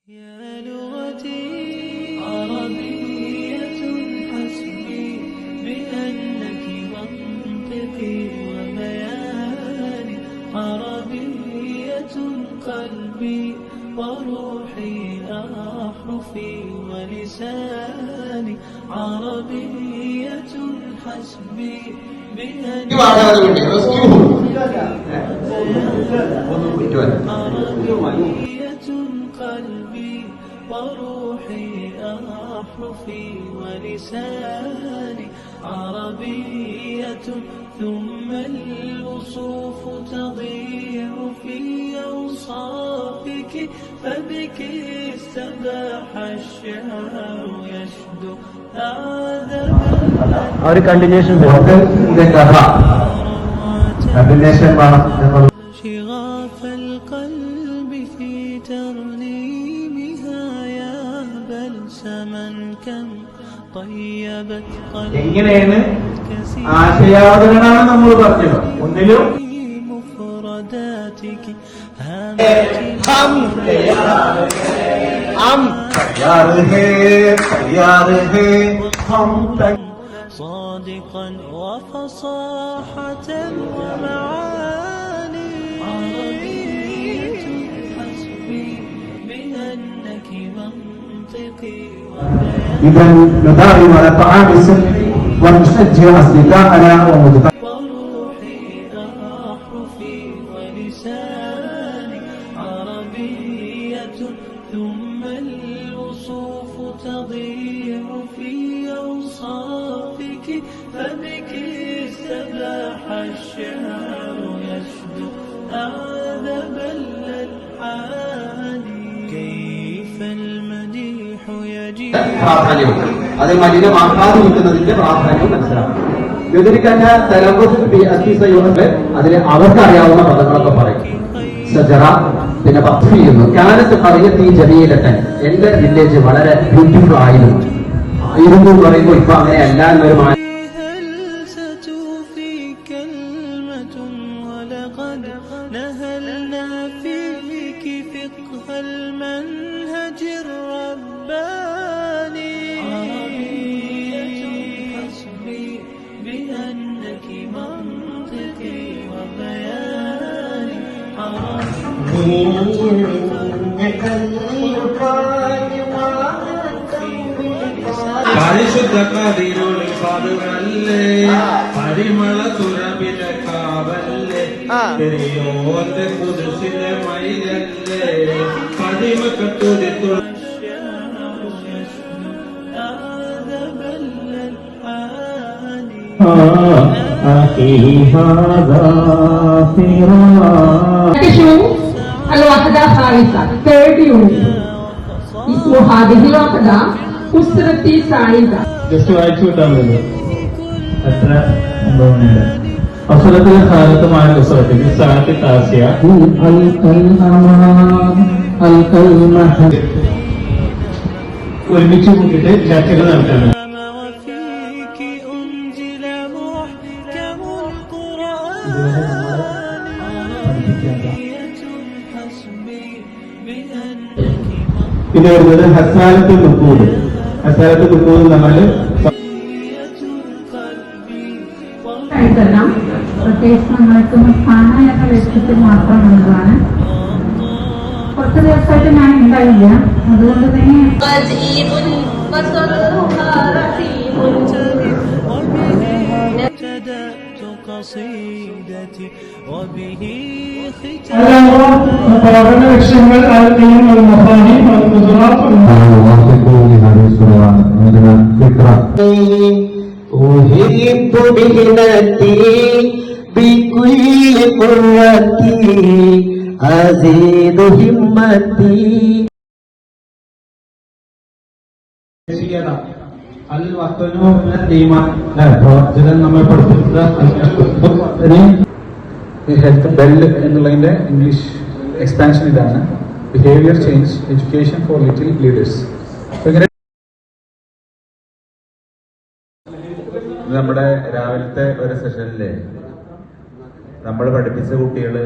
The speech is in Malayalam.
يا لغتي عربية حسبي بأنك منطقي وبياني عربية قلبي وروحي أحرفي ولساني عربية حسبي بأنك قلبي وروحي أحرفي ولساني عربية ثم الوصوف تضيع في أوصافك فبك استباح الشعر يشدو أعذب شغاف القلب في ترنيمها يا بلسما كم طيبت قلبي مفرداتك صادقا وفصاحة ومعاني عربية حسبي بأنك منطقي إذا نداوم على طعام السنة ونشجع أصدقاءنا ومتابعينا وروحي أحرفي ولساني عربية ثم الوصوف تضيع في أوصافك فبك استباح الشعر يشدو أعذب الألحان كيف المديح يجيء അതേമാതിരി മാക്കാതെ നിൽക്കുന്നതിന്റെ പ്രാധാന്യം മനസ്സിലാക്കണം. യുദ്ധരിക്കന്നെ അതിന് അവർക്ക് അറിയാവുന്ന പദങ്ങളൊക്കെ പറയും. സജറ പിന്നെ പത്ത് ചെയ്യുന്നു കാലത്ത് പറയത്തി ജമീലട്ടൻ എന്റെ വില്ലേജ് വളരെ ബ്യൂട്ടിഫുൾ ആയിരുന്നു എന്ന് പറയുമ്പോൾ ഇപ്പൊ അങ്ങനെയല്ല എന്നൊരു نهلنا فيك فقه المنهج الرباني عربية حسبي بأنك منطقي وبياني പരിശുദ്ധ കതിരൊളി പാടുകല്ലേ പരിമള തുറവിലെ കാവല്ലേ പെരിയോന്റെ കുരിശിലെ മയിലല്ലേ പടിമക്കത്തുരിത്തുള്ള الوحدة خالصة third unit اسم هذه الوحدة أسرتي سعيدة ജസ്റ്റ് വായിച്ചു വിട്ടാണല്ലോ എത്ര സംഭവമുണ്ട് അസുരത്തിലെ കാലത്തുമായ പുസ്തകത്തിൽ സാറ്റ് താസ്യ ഒരുമിച്ച് കൂട്ടിട്ട് ചർച്ചകൾ നടത്താണ്. പിന്നെ വരുന്നത് ഹസാലത്ത് നുക്കൂട്. ഹസാലത്ത് നുക്കൂട് എന്ന് പറഞ്ഞാല് പ്രത്യേകിച്ച് നമ്മൾക്ക് സ്ഥാന എന്ന ലക്ഷ്യത്തിൽ മാത്രമുള്ളതാണ്. കുറച്ച് ദിവസമായിട്ട് ഞാൻ ഉണ്ടായില്ല, അതുകൊണ്ട് തന്നെ പഠന ലക്ഷ്യങ്ങൾ أحب بهنتي بكل قرتي أزيد همتي പ്രവർത്തനം നമ്മൾ പഠിച്ചിട്ടുള്ള ഹെൽത്ത് ബെല്ല് എന്നുള്ളതിന്റെ ഇംഗ്ലീഷ് എക്സ്പാൻഷൻ ഇതാണ്. Behaviour change education for little leaders. നമ്മുടെ രാവിലത്തെ ഒരു സെഷനില് നമ്മൾ പഠിപ്പിച്ച കുട്ടികള്